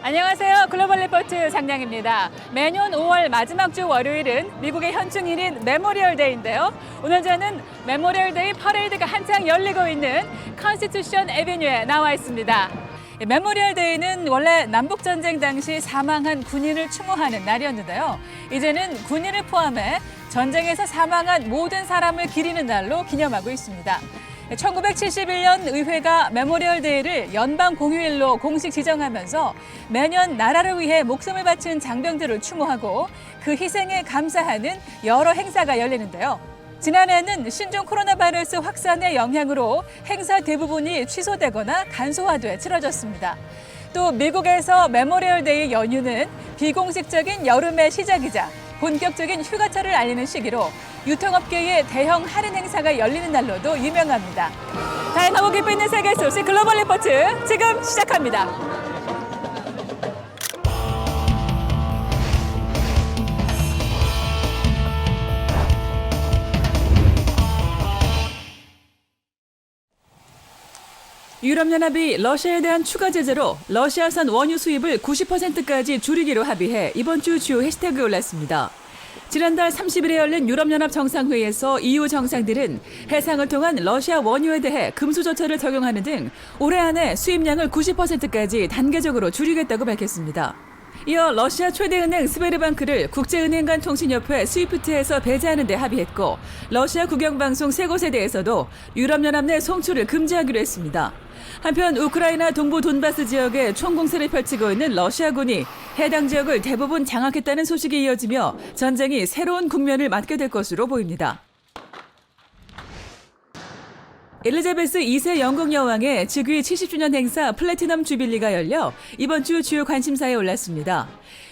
안녕하세요. 글로벌 리포트 장량입니다. 매년 5월 마지막 주 월요일은 미국의 현충일인 메모리얼 데이인데요. 오늘 저는 메모리얼 데이 퍼레이드가 한창 열리고 있는 컨스티튜션 애비뉴에 나와 있습니다. 메모리얼 데이는 원래 남북전쟁 당시 사망한 군인을 추모하는 날이었는데요. 이제는 군인을 포함해 전쟁에서 사망한 모든 사람을 기리는 날로 기념하고 있습니다. 1971년 의회가 메모리얼 데이를 연방 공휴일로 공식 지정하면서 매년 나라를 위해 목숨을 바친 장병들을 추모하고 그 희생에 감사하는 여러 행사가 열리는데요. 지난해에는 신종 코로나 바이러스 확산의 영향으로 행사 대부분이 취소되거나 간소화돼 치러졌습니다. 또 미국에서 메모리얼 데이 연휴는 비공식적인 여름의 시작이자 본격적인 휴가철을 알리는 시기로 유통업계의 대형 할인 행사가 열리는 날로도 유명합니다. 다양하고 깊이 있는 세계 소식 글로벌 리포트 지금 시작합니다. 유럽연합이 러시아에 대한 추가 제재로 러시아산 원유 수입을 90%까지 줄이기로 합의해 이번 주 주요 해시태그에 올랐습니다. 지난달 30일에 열린 유럽연합 정상회의에서 EU 정상들은 해상을 통한 러시아 원유에 대해 금수저처를 적용하는 등 올해 안에 수입량을 90%까지 단계적으로 줄이겠다고 밝혔습니다. 이어 러시아 최대 은행 스베르방크를 국제은행 간 통신협회 스위프트에서 배제하는 데 합의했고 러시아 국영방송 세 곳에 대해서도 유럽연합 내 송출을 금지하기로 했습니다. 한편 우크라이나 동부 돈바스 지역에 총공세를 펼치고 있는 러시아군이 해당 지역을 대부분 장악했다는 소식이 이어지며 전쟁이 새로운 국면을 맞게 될 것으로 보입니다. 엘리자베스 2세 영국 여왕의 즉위 70주년 행사 플래티넘 주빌리가 열려 이번 주 주요 관심사에 올랐습니다.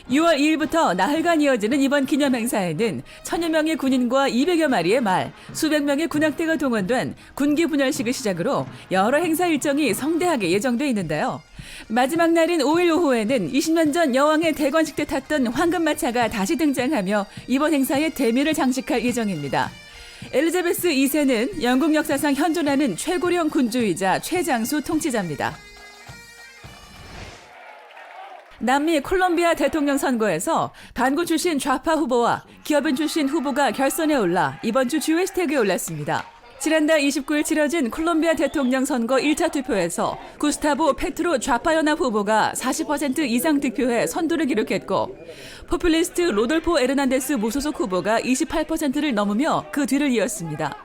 6월 2일부터 나흘간 이어지는 이번 기념 행사에는 1000여 명의 군인과 200여 마리의 말, 수백 명의 군악대가 동원된 군기 분열식을 시작으로 여러 행사 일정이 성대하게 예정돼 있는데요. 마지막 날인 5일 오후에는 20년 전 여왕의 대관식 때 탔던 황금마차가 다시 등장하며 이번 행사의 대미를 장식할 예정입니다. 엘리자베스 2세는 영국 역사상 현존하는 최고령 군주이자 최장수 통치자입니다. 남미 콜롬비아 대통령 선거에서 반구 출신 좌파 후보와 기업인 출신 후보가 결선에 올라 이번 주 주요 해시태그에 올랐습니다. 지난달 29일 치러진 콜롬비아 대통령 선거 1차 투표에서 구스타보 페트로 좌파연합 후보가 40% 이상 득표해 선두를 기록했고 포퓰리스트 로돌포 에르난데스 무소속 후보가 28%를 넘으며 그 뒤를 이었습니다.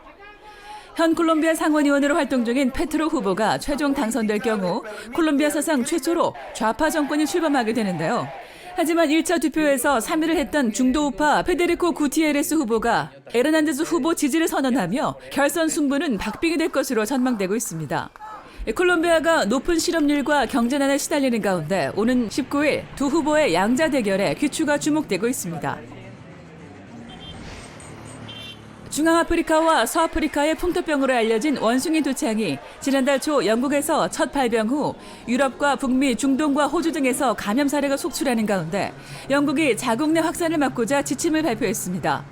현 콜롬비아 상원의원으로 활동 중인 페트로 후보가 최종 당선될 경우 콜롬비아 사상 최초로 좌파 정권이 출범하게 되는데요. 하지만 1차 투표에서 3위를 했던 중도우파 페데리코 구티에레스 후보가 에르난데스 후보 지지를 선언하며 결선 승부는 박빙이 될 것으로 전망되고 있습니다. 콜롬비아가 높은 실업률과 경제난에 시달리는 가운데 오는 19일 두 후보의 양자 대결에 귀추가 주목되고 있습니다. 중앙아프리카와 서아프리카의 풍토병으로 알려진 원숭이 두창이 지난달 초 영국에서 첫 발병 후 유럽과 북미, 중동과 호주 등에서 감염 사례가 속출하는 가운데 영국이 자국 내 확산을 막고자 지침을 발표했습니다.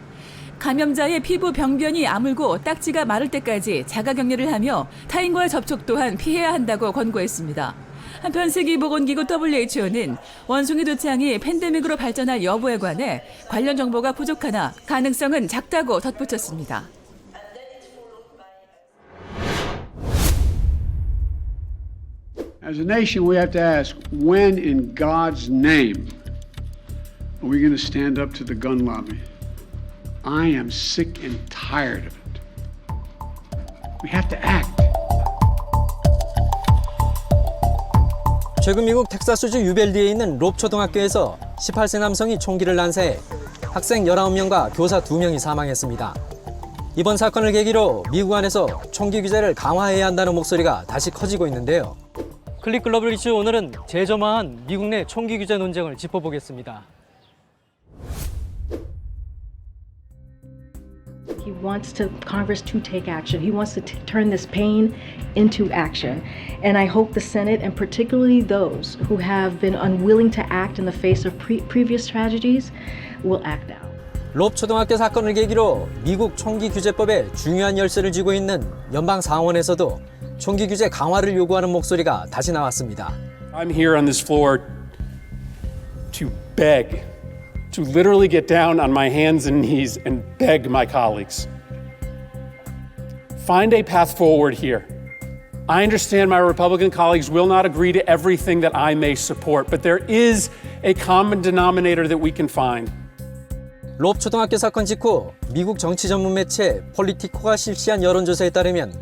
감염자의 피부 병변이 아물고 딱지가 마를 때까지 자가격리를 하며 타인과의 접촉 또한 피해야 한다고 권고했습니다. 한편 세계보건기구 WHO는 원숭이 두창이 팬데믹으로 발전할 여부에 관해 관련 정보가 부족하나 가능성은 작다고 덧붙였습니다. As a nation, we have to ask, when in God's name are we going to stand up to the gun lobby? I am sick and tired of it. We have to act. 최근 미국 텍사스주 유벨리에 있는 롭 초등학교에서 18세 남성이 총기를 난사해 학생 19명과 교사 2명이 사망했습니다. 이번 사건을 계기로 미국 안에서 총기 규제를 강화해야 한다는 목소리가 다시 커지고 있는데요. 클릭 글로벌 이슈 오늘은 재점화한 미국 내 총기 규제 논쟁을 짚어보겠습니다. He wants Congress to take action. He wants to turn this pain into action. And I hope the Senate, and particularly those who have been unwilling to act in the face of previous tragedies, will act now. 롭 초등학교 사건을 계기로 미국 총기 규제법에 중요한 열쇠를 쥐고 있는 연방 상원에서도 총기 규제 강화를 요구하는 목소리가 다시 나왔습니다. I'm here on this floor to beg, to literally get down on my hands and knees and beg my colleagues. Find a path forward here. I understand my Republican colleagues will not agree to everything that I may support, but there is a common denominator that we can find. 롭 초등학교 사건 직후 미국 정치 전문 매체 폴리티코가 실시한 여론조사에 따르면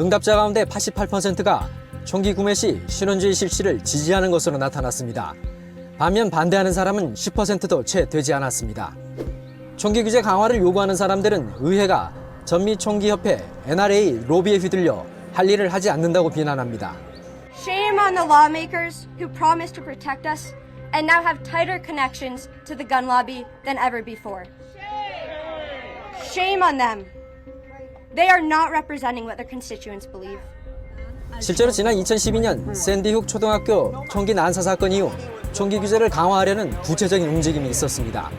응답자 가운데 88%가 총기 구매 시 신원주의 실시를 지지하는 것으로 나타났습니다. 반면 반대하는 사람은 10%도 채 되지 않았습니다. 총기 규제 강화를 요구하는 사람들은 의회가 전미총기협회 NRA 로비에 휘둘려 할 일을 하지 않는다고 비난합니다. Shame on the lawmakers who promised to protect us and now have tighter connections to the gun lobby than ever before. Shame on them. They are not representing what their constituents believe. 실제로 지난 2012년 샌디훅 초등학교 총기 난사 사건 이후 총기 규제를 강화하려는 구체적인 움직임이 있었습니다.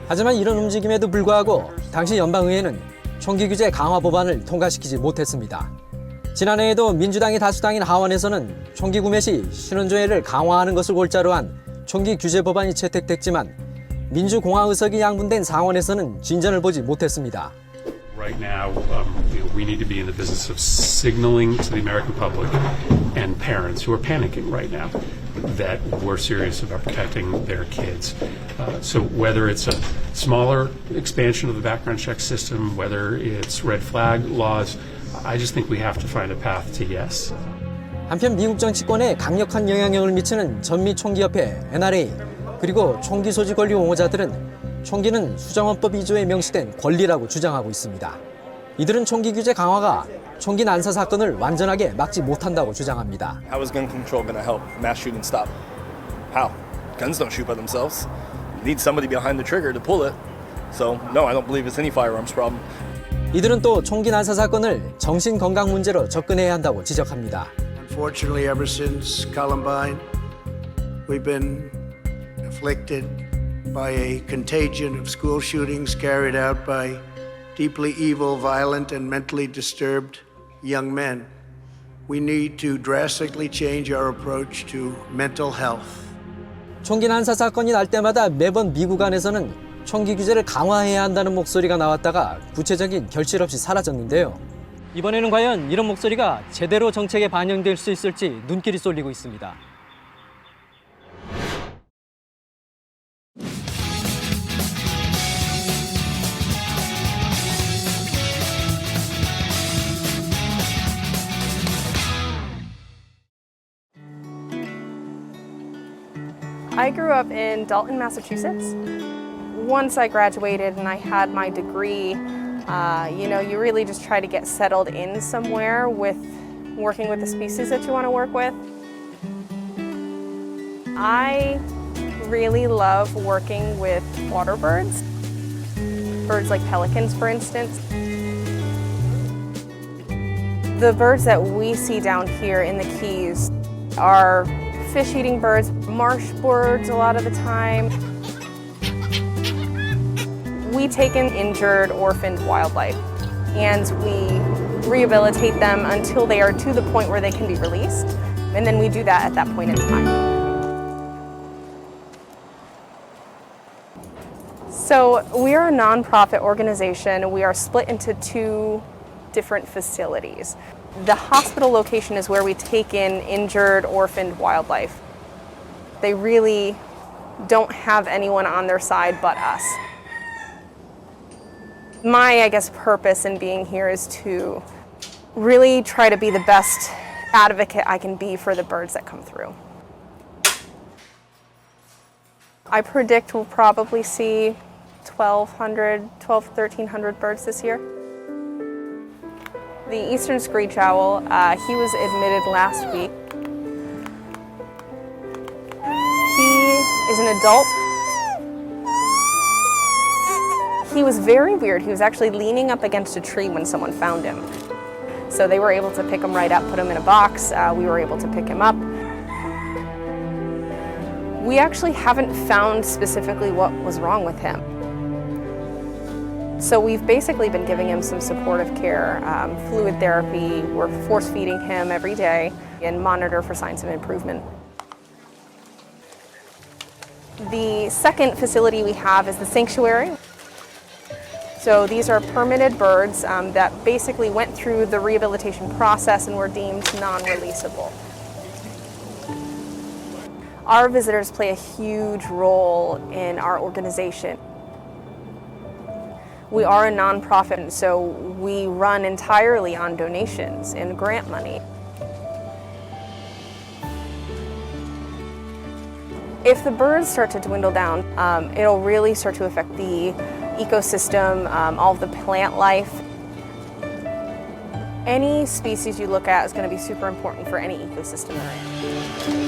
하지만 이런 움직임에도 불구하고 당시 연방의회는 총기 규제 강화 법안을 통과시키지 못했습니다. 지난해에도 민주당이 다수당인 하원에서는 총기 구매 시 신원조회를 강화하는 것을 골자로 한 총기 규제 법안이 채택됐지만 민주공화 의석이 양분된 상원에서는 진전을 보지 못했습니다. Right now, we need to be in the business of signaling to the American public and parents who are panicking right now that we're serious about protecting their kids. So whether it's a smaller expansion of the background check system, whether it's red flag laws, I just think we have to find a path to yes. 한편 미국 정치권에 강력한 영향력을 미치는 전미총기협회 NRA 그리고 총기 소지 권리 옹호자들은 총기는 수정헌법 2조에 명시된 권리라고 주장하고 있습니다. 이들은 총기 규제 강화가 총기 난사 사건을 완전하게 막지 못한다고 주장합니다. How is gun control going to help mass shooting stop? How? Guns don't shoot by themselves. You need somebody behind the trigger to pull it. So, no, I don't believe it's any firearms problem. 이들은 또 총기 난사 사건을 정신 건강 문제로 접근해야 한다고 지적합니다. Unfortunately, ever since Columbine, we've been afflicted by a contagion of school shootings carried out by deeply evil, violent, and mentally disturbed young men. We need to drastically change our approach to mental health. 총기 난사 사건이 날 때마다 매번 미국 안에서는 총기 규제를 강화해야 한다는 목소리가 나왔다가 구체적인 결실 없이 사라졌는데요. 이번에는 과연 이런 목소리가 제대로 정책에 반영될 수 있을지 눈길이 쏠리고 있습니다. I grew up in Dalton, Massachusetts. Once I graduated and I had my degree, you really just try to get settled in somewhere with working with the species that you want to work with. I really love working with water birds, birds like pelicans, for instance. The birds that we see down here in the Keys are fish-eating birds, marsh birds a lot of the time. We take in injured, orphaned wildlife and we rehabilitate them until they are to the point where they can be released. And then we do that at that point in time. So we are a nonprofit organization. We are split into two different facilities. The hospital location is where we take in injured, orphaned wildlife. They really don't have anyone on their side but us. My, purpose in being here is to really try to be the best advocate I can be for the birds that come through. I predict we'll probably see 1,300 birds this year. The eastern screech owl, he was admitted last week. He is an adult. He was very weird. He was actually leaning up against a tree when someone found him. So they were able to pick him right up, put him in a box. We were able to pick him up. We actually haven't found specifically what was wrong with him. So we've basically been giving him some supportive care, fluid therapy. We're force feeding him every day and monitor for signs of improvement. The second facility we have is the sanctuary. So these are permitted birds that basically went through the rehabilitation process and were deemed non-releasable. Our visitors play a huge role in our organization. We are a nonprofit, so we run entirely on donations and grant money. If the birds start to dwindle down, it'll really start to affect the ecosystem, all of the plant life. Any species you look at is going to be super important for any ecosystem they're in.